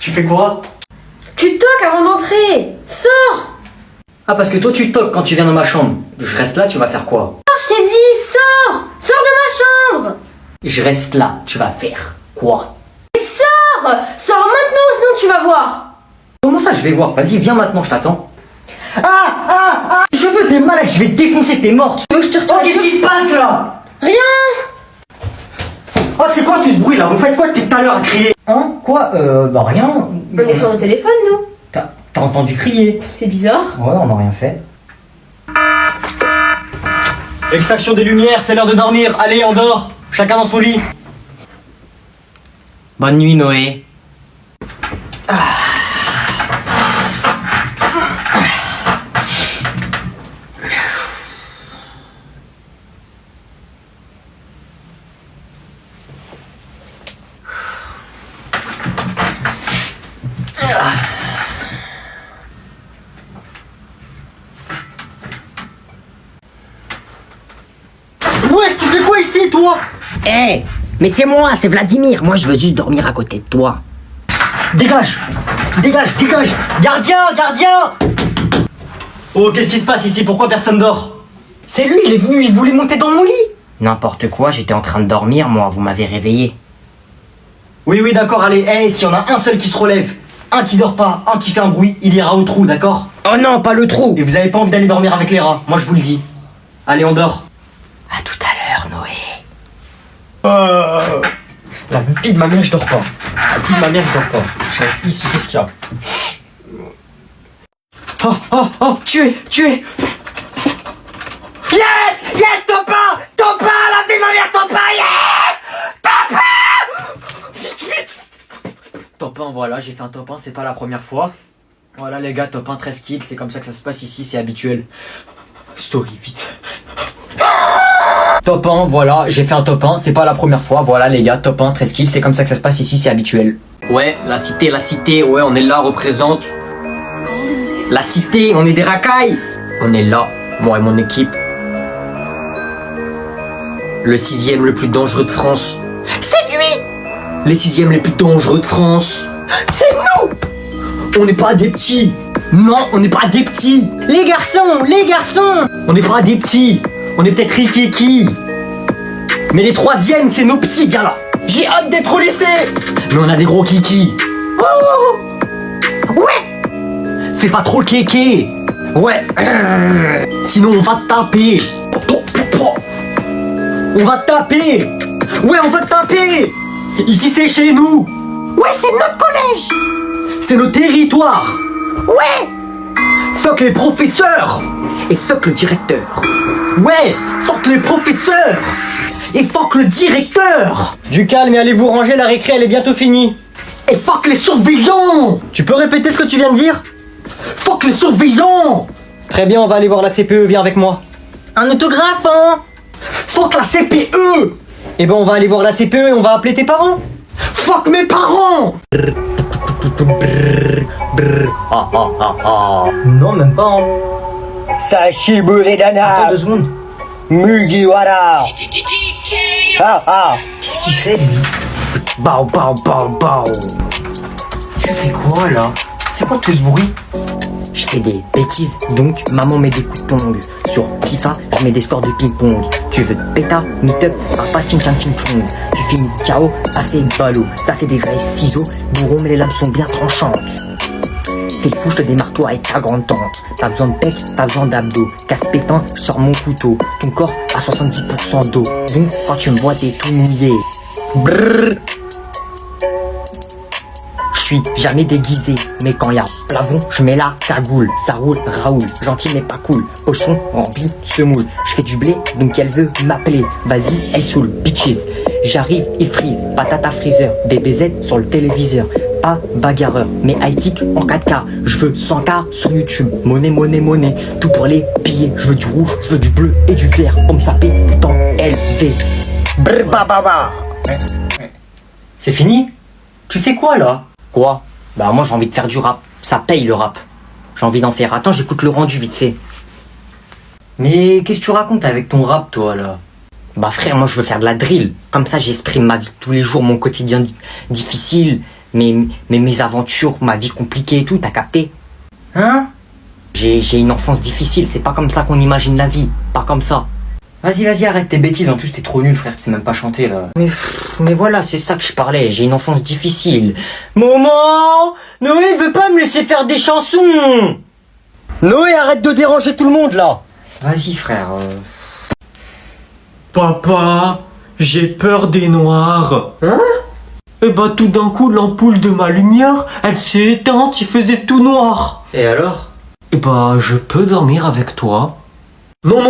Tu fais quoi? Tu toques avant d'entrer. Sors. Ah, parce que toi tu toques quand tu viens dans ma chambre. Je reste là, tu vas faire quoi? Je t'ai dit, sors. Sors de ma chambre. Je reste là, tu vas faire quoi? Sors. Sors maintenant, sinon tu vas voir. Comment ça je vais voir? Vas-y, viens maintenant, je t'attends. Je veux des malades, je vais te défoncer, t'es morte. Tu veux que je te Oh, retourne? qu'est-ce qui se passe là? Rien. Oh, c'est quoi tout ce bruit là? Vous faites quoi depuis tout à l'heure à crier? Hein? Quoi? Bah rien. On est sur nos téléphones, nous. T'as entendu crier? C'est bizarre. Ouais, on n'a rien fait. Extraction des lumières, c'est l'heure de dormir. Allez, on dort. Chacun dans son lit. Bonne nuit, Noé. Wesh, tu fais quoi ici, toi? Eh, mais c'est moi, c'est Vladimir. Moi, je veux juste dormir à côté de toi. Dégage! Dégage, dégage! Gardien, gardien! Oh, qu'est-ce qui se passe ici? Pourquoi personne dort? C'est lui, il est venu, il voulait monter dans mon lit! N'importe quoi, j'étais en train de dormir, moi. Vous m'avez réveillé. Oui, oui, d'accord, allez. S'il y en a un seul qui se relève, un qui dort pas, un qui fait un bruit, il ira au trou, d'accord? Oh non, pas le trou. Et vous avez pas envie d'aller dormir avec les rats, moi je vous le dis. Allez, on dort. À tout à l'heure, Noé. La vie de ma mère, je dors pas. La vie de ma mère, je dors pas. Je reste ici, qu'est-ce qu'il y a? Oh, tué! Yes! Yes, Topin! Topin! La vie de ma mère, Topin! Yes! Top 1, voilà, j'ai fait un top 1, c'est pas la première fois. Voilà les gars, top 1, 13 kills, c'est comme ça que ça se passe ici, c'est habituel. Story, vite. Top 1, voilà, j'ai fait un top 1, c'est pas la première fois. Voilà les gars, top 1, 13 kills, c'est comme ça que ça se passe ici, c'est habituel. Ouais, la cité, ouais, on est là, représente. La cité, on est des racailles. On est là, moi et mon équipe. Le 6ème le plus dangereux de France. C'est lui! Les 6ème les plus dangereux de France. C'est nous! On n'est pas des petits. Non, on n'est pas des petits. Les garçons! On n'est pas des petits. On est peut-être rikiki. Mais les 3ème, c'est nos petits, viens là. J'ai hâte d'être au lycée. Mais on a des gros kikis. Oh! Ouais! Fais pas trop le kéké. Ouais. Sinon on va te taper. On va te taper. Ouais, on va te taper. Ici c'est chez nous. Ouais, c'est notre collège. C'est nos territoires. Ouais. Fuck les professeurs. Et fuck le directeur. Ouais, fuck les professeurs. Et fuck le directeur. Du calme et allez vous ranger, la récré elle est bientôt finie. Et fuck les surveillants. Tu peux répéter ce que tu viens de dire? Fuck les surveillants. Très bien, on va aller voir la CPE, viens avec moi. Un autographe, hein? Fuck la CPE. Eh ben on va aller voir la CPE et on va appeler tes parents. Fuck mes parents. Non, même pas, hein. Sashiburedana. Attends 2 secondes. Mugiwara. Qu'est-ce qu'il fait? Bao. Tu fais quoi là? C'est quoi tout ce bruit? Je fais des bêtises, donc maman met des coups de tongs. Sur FIFA, je mets des scores de ping-pong. Tu veux de péta, meet-up, pas ching chang ching chong. Tu finis KO, assez ballot. Ça c'est des vrais ciseaux, bourron mais les lames sont bien tranchantes. Fais le fou, je te démarre toi et ta grande tante. Pas besoin de pec, pas besoin d'abdos. 4 pépins, je sors mon couteau. Ton corps à 70% d'eau. Donc quand tu me vois t'es tout mouillé. Brrr. Je suis jamais déguisé, mais quand y a plafond, je mets la cagoule. Ça roule, Raoul, gentil mais pas cool. Pochon, rempli, semoule. Je fais du blé, donc elle veut m'appeler. Vas-y, elle saoule, bitches. J'arrive, il freeze, patata freezer. DBZ sur le téléviseur. Pas bagarreur, mais high-kick en 4K. Je veux 100K sur YouTube. Monnaie, tout pour les billets. Je veux du rouge, je veux du bleu et du vert. Pour me saper tout en LV. Brr bababa. C'est fini? Tu fais quoi là? Quoi? Bah moi j'ai envie de faire du rap. Ça paye le rap. J'ai envie d'en faire. Attends, j'écoute le rendu vite fait. Mais qu'est-ce que tu racontes avec ton rap toi là? Bah frère, moi je veux faire de la drill. Comme ça j'exprime ma vie de tous les jours, mon quotidien difficile. mes aventures, ma vie compliquée et tout, t'as capté? Hein? J'ai une enfance difficile, c'est pas comme ça qu'on imagine la vie, pas comme ça. Vas-y, arrête tes bêtises. En plus, t'es trop nul, frère. Tu sais même pas chanter, là. Mais voilà, c'est ça que je parlais, j'ai une enfance difficile. Maman! Noé veut pas me laisser faire des chansons! Noé, arrête de déranger tout le monde là. Vas-y, frère. Papa, j'ai peur des noirs. Hein? Et bah tout d'un coup, l'ampoule de ma lumière, elle s'est éteinte, il faisait tout noir. Et alors? Et bah je peux dormir avec toi? Non.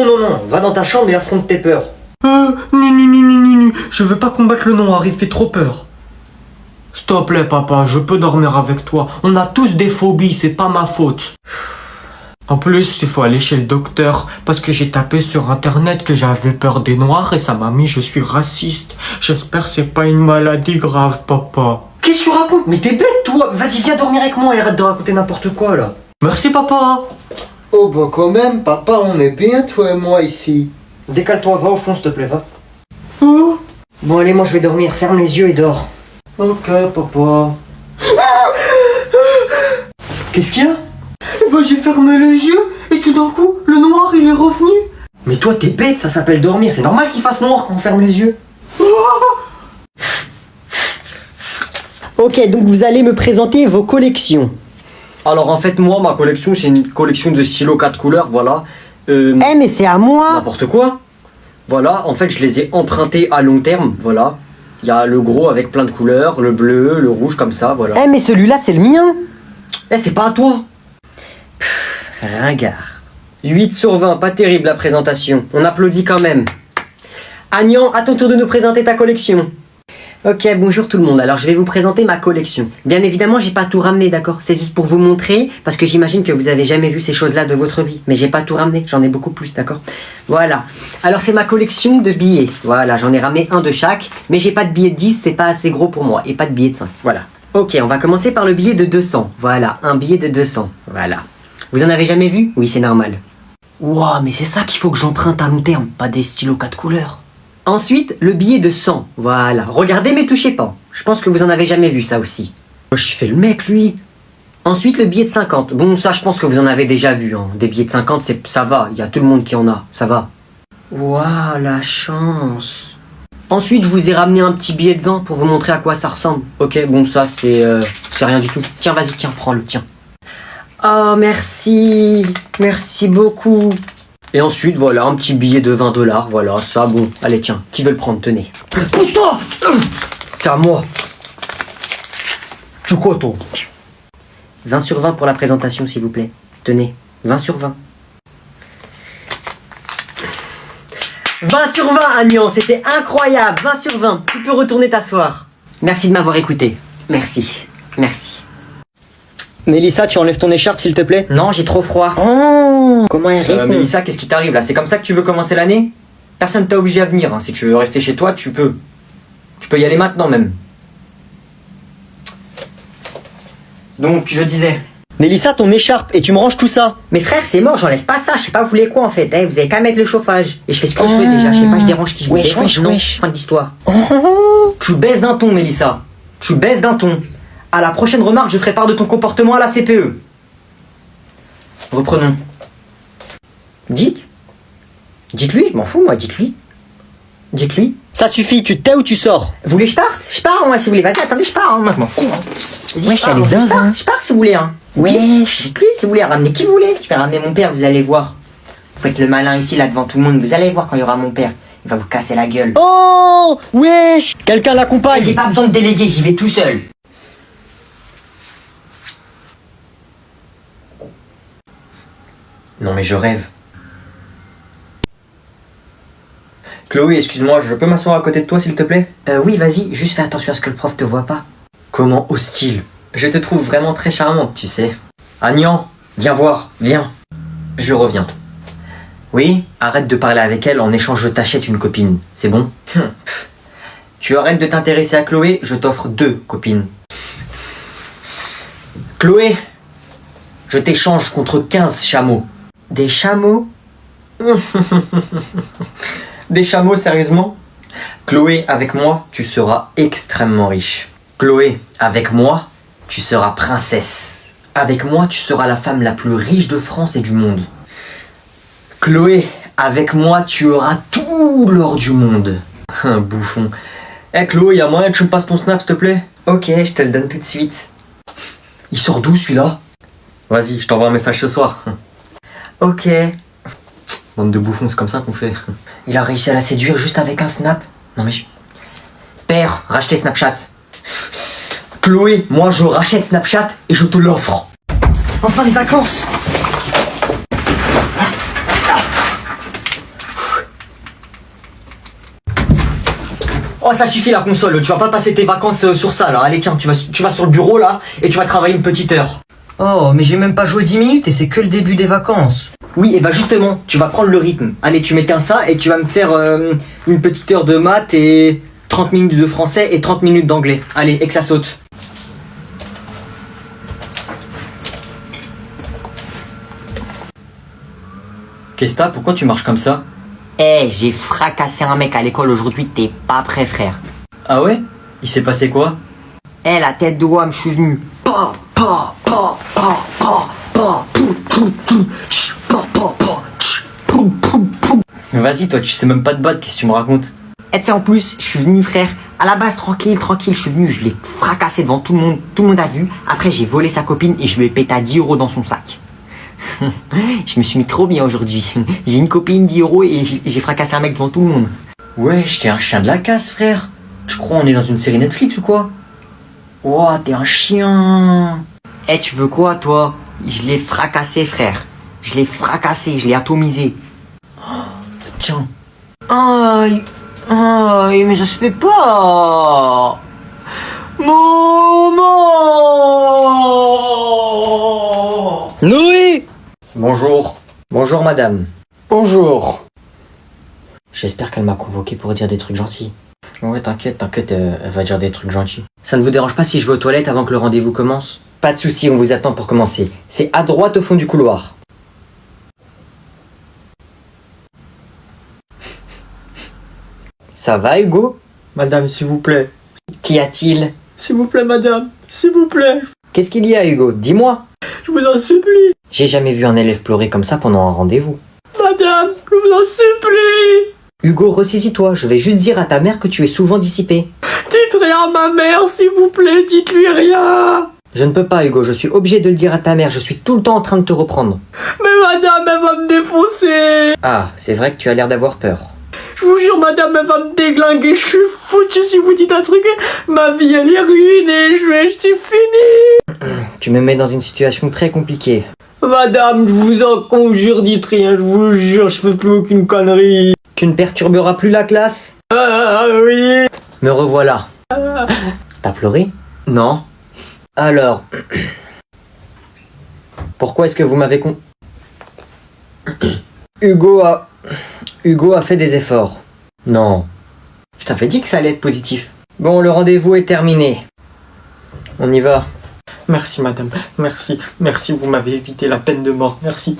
Va dans ta chambre et affronte tes peurs. Je veux pas combattre le noir, il fait trop peur. S'il te plaît papa, je peux dormir avec toi. On a tous des phobies, c'est pas ma faute. En plus, il faut aller chez le docteur parce que j'ai tapé sur internet que j'avais peur des noirs et ça m'a mis je suis raciste. J'espère que c'est pas une maladie grave papa. Qu'est-ce que tu racontes? Mais t'es bête, toi. Vas-y, viens dormir avec moi et arrête de raconter n'importe quoi, là. Merci papa. Oh bah quand même, papa, on est bien toi et moi ici. Décale-toi, va au fond, s'il te plaît, va. Oh. Bon, allez, moi, je vais dormir. Ferme les yeux et dors. Ok, papa. Qu'est-ce qu'il y a? Bah j'ai fermé les yeux et tout d'un coup, le noir il est revenu. Mais toi, t'es bête, ça s'appelle dormir. C'est normal qu'il fasse noir quand on ferme les yeux. Ok, donc vous allez me présenter vos collections. Alors en fait, moi, ma collection, c'est une collection de stylos 4 couleurs, voilà. mais c'est à moi. N'importe quoi. Voilà, en fait, je les ai empruntés à long terme, voilà. Il y a le gros avec plein de couleurs, le bleu, le rouge, comme ça, voilà. Mais celui-là, c'est le mien. C'est pas à toi. Ringard. 8 sur 20, pas terrible la présentation. On applaudit quand même. Agnan, à ton tour de nous présenter ta collection. Ok, bonjour tout le monde. Alors je vais vous présenter ma collection. Bien évidemment, j'ai pas tout ramené, d'accord? C'est juste pour vous montrer, parce que j'imagine que vous avez jamais vu ces choses-là de votre vie. Mais j'ai pas tout ramené, j'en ai beaucoup plus, d'accord? Voilà. Alors c'est ma collection de billets. Voilà, j'en ai ramené un de chaque, mais j'ai pas de billet de 10, c'est pas assez gros pour moi. Et pas de billet de 5, voilà. Ok, on va commencer par le billet de 200. Voilà, un billet de 200. Voilà. Vous en avez jamais vu? Oui, c'est normal. Ouah, mais c'est ça qu'il faut que j'emprunte à long terme, pas des stylos 4 couleurs. Ensuite, le billet de 100. Voilà. Regardez mais touchez pas. Je pense que vous en avez jamais vu ça aussi. Je fais le mec, lui. Ensuite, le billet de 50. Bon, ça, je pense que vous en avez déjà vu. Hein. Des billets de 50, ça va. Il y a tout le monde qui en a. Ça va. Waouh, la chance. Ensuite, je vous ai ramené un petit billet de 20 pour vous montrer à quoi ça ressemble. Ok, bon, ça, c'est rien du tout. Tiens, vas-y, tiens, prends-le, tiens. Oh, merci. Merci beaucoup. Et ensuite, voilà, un petit billet de 20 $. Voilà, ça, bon. Allez, tiens, qui veut le prendre? Tenez. Pousse-toi! C'est à moi. Tu quoi, toi? 20 sur 20 pour la présentation, s'il vous plaît. Tenez, 20 sur 20. 20 sur 20, Agnan, c'était incroyable. 20 sur 20. Tu peux retourner t'asseoir. Merci de m'avoir écouté. Merci. Merci. Mélissa, tu enlèves ton écharpe, s'il te plaît? Non, j'ai trop froid. Oh, comment elle répond? Mélissa, qu'est-ce qui t'arrive là? C'est comme ça que tu veux commencer l'année? Personne t'a obligé à venir. Hein. Si tu veux rester chez toi, tu peux. Tu peux y aller maintenant même. Donc, je disais. Mélissa, ton écharpe, et tu me ranges tout ça. Mais frère, c'est mort, j'enlève pas ça. Je sais pas, vous voulez quoi en fait? Vous avez qu'à mettre le chauffage. Et je fais ce que je veux déjà. Je sais pas, je dérange qui je Wesh, dérange. wesh, Non, wesh. fin de l'histoire. Tu baisses d'un ton, Mélissa. Tu baisses d'un ton. À la prochaine remarque, je ferai part de ton comportement à la CPE. Reprenons. Dites-lui, je m'en fous moi, dites-lui. Dites-lui. Ça suffit, tu te tais ou tu sors? Vous voulez que je parte? Je pars moi si vous voulez. Vas-y, attendez, je pars. Hein. Moi je m'en fous. Hein. Vas-y, Wesh, je pars, elle est je pars, zinzin. je pars si vous voulez. Hein. Wesh. Dites-lui si vous voulez. Ramenez qui vous voulez. Je vais ramener mon père, vous allez voir. Vous faites le malin ici, là, devant tout le monde. Vous allez voir quand il y aura mon père. Il va vous casser la gueule. Oh, wesh. Quelqu'un J'ai l'accompagne. pas besoin de déléguer, j'y vais tout seul. Non mais je rêve. Chloé, excuse-moi, je peux m'asseoir à côté de toi s'il te plaît? Oui, vas-y, juste fais attention à ce que le prof te voit pas. Comment hostile? Je te trouve vraiment très charmante, tu sais. Agnan, viens voir, viens. Je reviens. Oui, arrête de parler avec elle, en échange je t'achète une copine, c'est bon? Tu arrêtes de t'intéresser à Chloé, je t'offre 2 copines. Chloé, je t'échange contre 15 chameaux. Des chameaux? Des chameaux, sérieusement? Chloé, avec moi, tu seras extrêmement riche. Chloé, avec moi, tu seras princesse. Avec moi, tu seras la femme la plus riche de France et du monde. Chloé, avec moi, tu auras tout l'or du monde. Un bouffon. Eh Chloé, y'a moyen que tu me passes ton snap, s'il te plaît? Ok, je te le donne tout de suite. Il sort d'où celui-là? Vas-y, je t'envoie un message ce soir. Ok. Bande de bouffons, c'est comme ça qu'on fait. Il a réussi à la séduire juste avec un snap. Non mais Père, rachetez Snapchat. Chloé, moi je rachète Snapchat et je te l'offre. Enfin les vacances. Oh, ça suffit la console, tu vas pas passer tes vacances sur ça là. Allez, tiens, tu vas sur le bureau là et tu vas travailler une petite heure. Oh, mais j'ai même pas joué 10 minutes et c'est que le début des vacances. Oui, et bah justement, tu vas prendre le rythme. Allez, tu mets qu'un ça et tu vas me faire une petite heure de maths et 30 minutes de français et 30 minutes d'anglais. Allez, et que ça saute. Qu'est-ce que t'as? Pourquoi tu marches comme ça? Eh, j'ai fracassé un mec à l'école aujourd'hui, t'es pas prêt, frère. Ah ouais? Il s'est passé quoi? Eh, la tête de Wam, je suis venu. Vas-y, toi, tu sais même pas te battre, qu'est-ce que tu me racontes? Et tu sais, en plus, je suis venu, frère, à la base, tranquille, je suis venu, je l'ai fracassé devant tout le monde a vu. Après, j'ai volé sa copine et je lui ai pété à 10 € dans son sac. Je me suis mis trop bien aujourd'hui. J'ai une copine, 10 € et j'ai fracassé un mec devant tout le monde. Wesh, t'es un chien de la casse, frère. Tu crois on est dans une série Netflix ou quoi? Ouah, t'es un chien. Eh, tu veux quoi, toi? Je l'ai fracassé, frère. Je l'ai fracassé, je l'ai atomisé. Tiens. Aïe, aïe, mais ça se fait pas. Maman! Noé! Bonjour. Bonjour madame. Bonjour. J'espère qu'elle m'a convoqué pour dire des trucs gentils. Ouais, t'inquiète, elle va dire des trucs gentils. Ça ne vous dérange pas si je vais aux toilettes avant que le rendez-vous commence? Pas de souci, on vous attend pour commencer. C'est à droite au fond du couloir. Ça va Hugo? Madame, s'il vous plaît. Qu'y a-t-il? S'il vous plaît, madame. S'il vous plaît. Qu'est-ce qu'il y a Hugo? Dis-moi. Je vous en supplie. J'ai jamais vu un élève pleurer comme ça pendant un rendez-vous. Madame, je vous en supplie. Hugo, ressaisis-toi, je vais juste dire à ta mère que tu es souvent dissipé. Dites rien à ma mère, s'il vous plaît. Dites-lui rien. Je ne peux pas Hugo, je suis obligé de le dire à ta mère, je suis tout le temps en train de te reprendre. Mais madame, elle va me défoncer. Ah, c'est vrai que tu as l'air d'avoir peur. Je vous jure, madame, elle va me déglinguer. Je suis foutu si vous dites un truc. Ma vie, elle est ruinée. C'est fini. Tu me mets dans une situation très compliquée. Madame, je vous en conjure, dites rien. Je vous jure, je fais plus aucune connerie. Tu ne perturberas plus la classe? Ah oui. Me revoilà. T'as pleuré? Non. Alors, pourquoi est-ce que vous m'avez Hugo a fait des efforts. Non. Je t'avais dit que ça allait être positif. Bon, le rendez-vous est terminé. On y va. Merci, madame. Merci. Merci, vous m'avez évité la peine de mort. Merci.